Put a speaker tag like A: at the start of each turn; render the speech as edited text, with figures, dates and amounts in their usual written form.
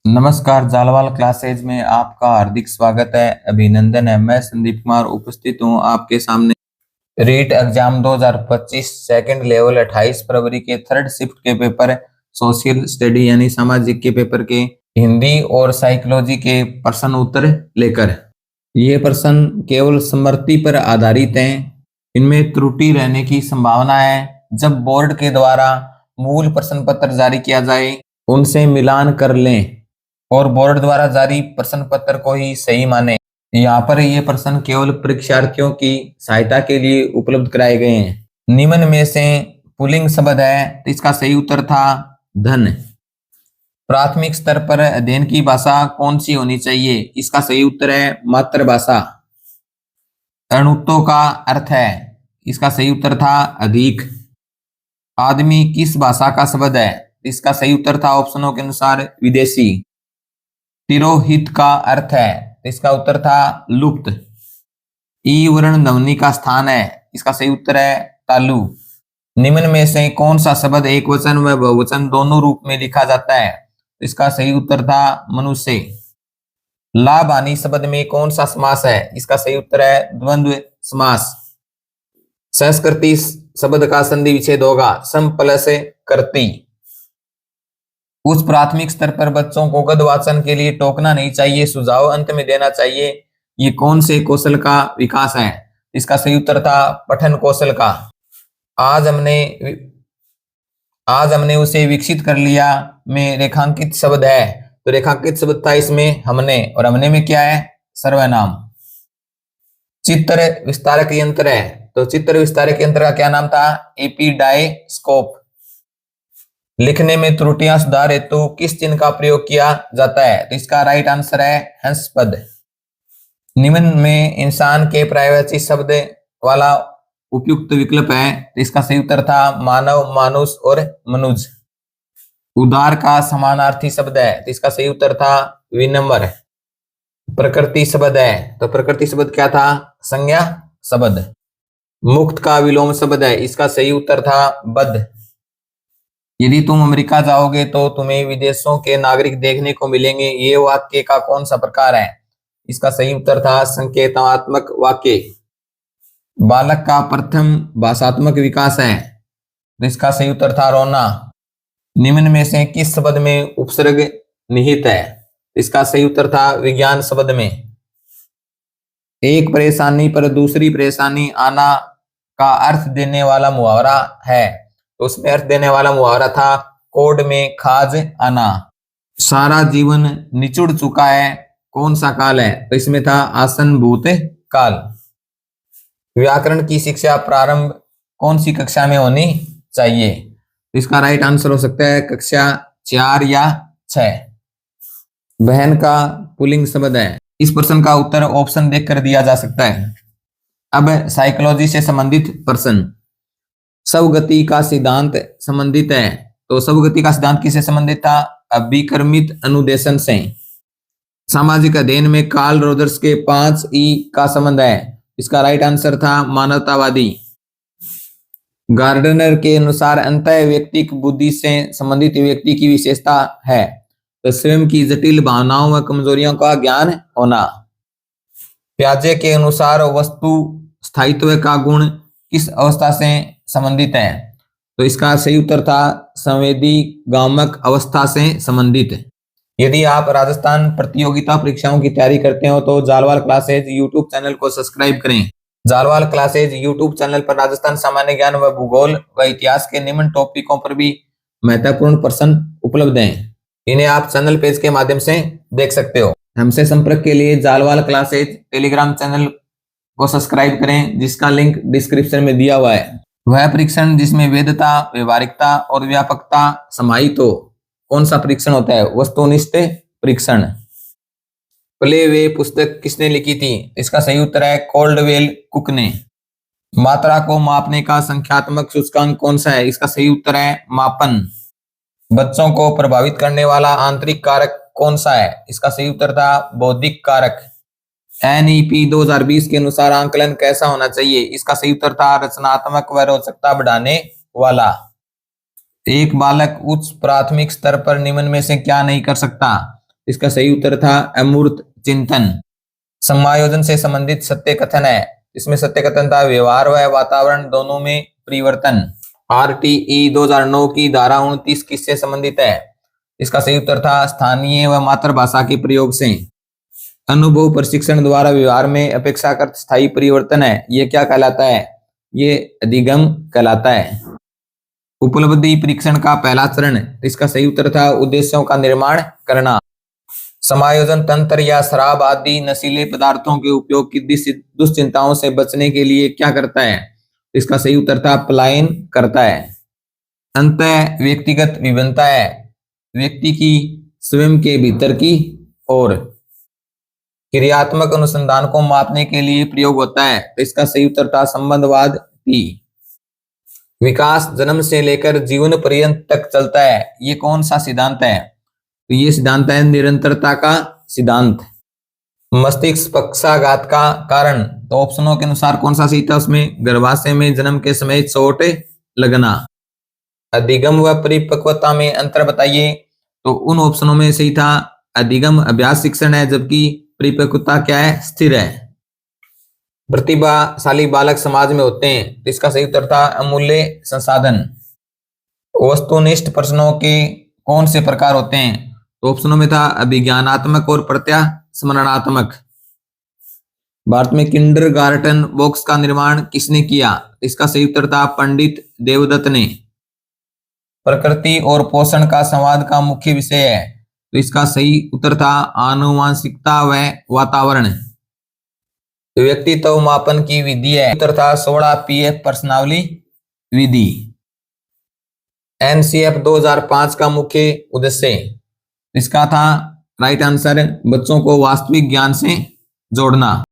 A: नमस्कार, जालवाल क्लासेज में आपका हार्दिक स्वागत है। अभिनंदन है। मैं संदीप कुमार उपस्थित हूँ आपके सामने। रीट एग्जाम 2025 सेकंड लेवल 28 फरवरी के थर्ड शिफ्ट के पेपर सोशल स्टडी यानी सामाजिक के पेपर के हिंदी और साइकोलॉजी के प्रश्न उत्तर लेकर। ये प्रश्न केवल स्मृति पर आधारित हैं। इनमें त्रुटि रहने की संभावना है। जब बोर्ड के द्वारा मूल प्रश्न पत्र जारी किया जाए उनसे मिलान कर लें और बोर्ड द्वारा जारी प्रश्न पत्र को ही सही माने। यहाँ पर ये प्रश्न केवल परीक्षार्थियों की सहायता के लिए उपलब्ध कराए गए हैं। निम्न में से पुल्लिंग शब्द है तो इसका सही उत्तर था धन। प्राथमिक स्तर पर अध्ययन की भाषा कौन सी होनी चाहिए? इसका सही उत्तर है मातृभाषा। अणुत्व का अर्थ है, इसका सही उत्तर था अधिक। आदमी किस भाषा का शब्द है? इसका सही उत्तर था ऑप्शनों के अनुसार विदेशी। तिरोहित का अर्थ है, इसका उत्तर था लुप्त। ई वर्ण ध्वनि का स्थान है, इसका सही उत्तर है तालु। निम्न में से कौन सा शब्द एक वचन व बहुवचन दोनों रूप में लिखा जाता है? इसका सही उत्तर था मनुष्य। लाभ हानि शब्द में कौन सा समास है? इसका सही उत्तर है द्वंद्व समास। संस्कृति शब्द का संधि विच्छेद होगा सम प्लस करती। उच्च प्राथमिक स्तर पर बच्चों को गद्य वाचन के लिए टोकना नहीं चाहिए, सुझाव अंत में देना चाहिए। ये कौन से कौशल का विकास है? इसका सही उत्तर था पठन कौशल का। आज हमने उसे विकसित कर लिया में रेखांकित शब्द है, तो रेखांकित शब्द था इसमें हमने, और हमने में क्या है? सर्वनाम। चित्र विस्तारक यंत्र है, तो चित्र विस्तारक यंत्र का क्या नाम था? एपिडायस्कोप। लिखने में त्रुटियां सुधार हेतु किस चिन्ह का प्रयोग किया जाता है? तो इसका राइट आंसर है हंस पद। निम्न में इंसान के पर्यायवाची शब्द वाला उपयुक्त विकल्प है, तो इसका सही उत्तर था मानव, मानुष और मनुज। उदार का समानार्थी शब्द है, तो इसका सही उत्तर था विनम्र। प्रकृति शब्द है, तो प्रकृति शब्द क्या था? संज्ञा शब्द। मुक्त का विलोम शब्द है, इसका सही उत्तर था बद्ध। यदि तुम अमेरिका जाओगे तो तुम्हें विदेशों के नागरिक देखने को मिलेंगे, ये वाक्य का कौन सा प्रकार है? इसका सही उत्तर था संकेतात्मक वाक्य। बालक का प्रथम भाषात्मक विकास है, तो इसका सही उत्तर था रोना। निम्न में से किस शब्द में उपसर्ग निहित है? इसका सही उत्तर था विज्ञान शब्द में। एक परेशानी पर दूसरी परेशानी आना का अर्थ देने वाला मुहावरा है, तो उसमें अर्थ देने वाला मुहावरा था कोड में खाज आना। सारा जीवन निचुड़ चुका है, कौन सा काल है? तो इसमें था आसन भूत काल। व्याकरण की शिक्षा प्रारंभ कौन सी कक्षा में होनी चाहिए? इसका राइट आंसर हो सकता है कक्षा 4 या 6। बहन का पुल्लिंग शब्द है। इस प्रश्न का उत्तर ऑप्शन देखकर दिया जा सकता है। अब साइकोलॉजी से संबंधित प्रश्न। स्वगति का सिद्धांत संबंधित है, तो स्वगति का सिद्धांत किससे संबंधित था? अभिकर्मित अनुदेशन से। सामाजिक अध्ययन में कार्ल रॉजर्स के 5 ई का संबंध है, इसका राइट आंसर था मानवतावादी। गार्डनर के अनुसार अंतः व्यक्तिक बुद्धि से संबंधित व्यक्ति की विशेषता है, तो स्वयं की जटिल भावनाओं व कमजोरियों का ज्ञान होना। प्याजे के अनुसार वस्तु स्थायित्व का गुण किस अवस्था से संबंधित है? तो इसका सही उत्तर था संवेदी गामक अवस्था से संबंधित। यदि आप राजस्थान प्रतियोगिता परीक्षाओं की तैयारी करते हो तो जालवाल क्लासेज यूट्यूब चैनल को सब्सक्राइब करें। जालवाल क्लासेज यूट्यूब चैनल पर राजस्थान सामान्य ज्ञान व भूगोल व इतिहास के निम्न टॉपिकों पर भी महत्वपूर्ण प्रश्न उपलब्ध हैं। इन्हें आप चैनल पेज के माध्यम से देख सकते हो। हमसे संपर्क के लिए जालवाल क्लासेज टेलीग्राम चैनल को सब्सक्राइब करें, जिसका लिंक डिस्क्रिप्शन में दिया हुआ है। वह परीक्षण जिसमें वेदता, व्यवहारिकता और व्यापकता समाहित हो, कौन सा परीक्षण होता है? वस्तुनिष्ठ परीक्षण। प्ले वे पुस्तक किसने लिखी थी? इसका सही उत्तर है कोल्डवेल कुक ने। मात्रा को मापने का संख्यात्मक सूचकांक कौन सा है? इसका सही उत्तर है मापन। बच्चों को प्रभावित करने वाला आंतरिक कारक कौन सा है? इसका सही उत्तर था बौद्धिक कारक। NEP 2020 के अनुसार आंकलन कैसा होना चाहिए? इसका सही उत्तर था रचनात्मक व रोचकता बढ़ाने वाला। एक बालक उच्च प्राथमिक स्तर पर निम्न में से क्या नहीं कर सकता? इसका सही उत्तर था अमूर्त चिंतन। समायोजन से संबंधित सत्य कथन है, इसमें सत्य कथन था व्यवहार व वातावरण दोनों में परिवर्तन। RTE 2009 की धारा 29 किससे संबंधित है? इसका सही उत्तर था स्थानीय व मातृभाषा के प्रयोग से। अनुभव प्रशिक्षण द्वारा व्यवहार में अपेक्षाकृत स्थायी परिवर्तन है, ये क्या कहलाता है? ये अधिगम कहलाता है। उपलब्धि परीक्षण का पहला चरण, इसका सही उत्तर था उद्देश्यों का निर्माण करना। समायोजन तंत्र या शराब आदि नशीले पदार्थों के उपयोग की दुश्चिंताओं से बचने के लिए क्या करता है? इसका सही उत्तर था पलायन करता है। अंत व्यक्तिगत विभिन्नता है, व्यक्ति की स्वयं के भीतर की और क्रियात्मक अनुसंधान को मापने के लिए प्रयोग होता है, तो इसका सही उत्तर था संबंधवाद T। विकास जन्म से लेकर जीवन पर्यंत तक चलता है, ये कौन सा सिद्धांत है? तो ये सिद्धांत है निरंतरता का सिद्धांत। मस्तिष्क पक्षाघात का कारण, तो ऑप्शनों के अनुसार कौन सा सही था? उसमें गर्भाशय में जन्म के समय चोट लगना। अधिगम व परिपक्वता में अंतर बताइए, तो उन ऑप्शनों में सही था अधिगम अभ्यास शिक्षण है, जबकि परिपक्वता क्या है? स्थिर है। प्रतिभाशाली बालक समाज में होते हैं, तो इसका सही उत्तर था अमूल्य संसाधन। वस्तुनिष्ठ प्रश्नों के कौन से प्रकार होते हैं? तो ऑप्शनों में था अभिज्ञानात्मक और प्रत्यास्मरणात्मक। भारत में किंडरगार्टन बॉक्स का निर्माण किसने किया? इसका सही उत्तर था पंडित देवदत्त ने। प्रकृति और पोषण का संवाद का मुख्य विषय है, तो इसका सही उत्तर था आनुवांशिकता व वातावरण। व्यक्तित्व मापन की विधि है, उत्तर था 16 PF प्रश्नावली विधि। NCF 2005 का मुख्य उद्देश्य, इसका था राइट आंसर बच्चों को वास्तविक ज्ञान से जोड़ना।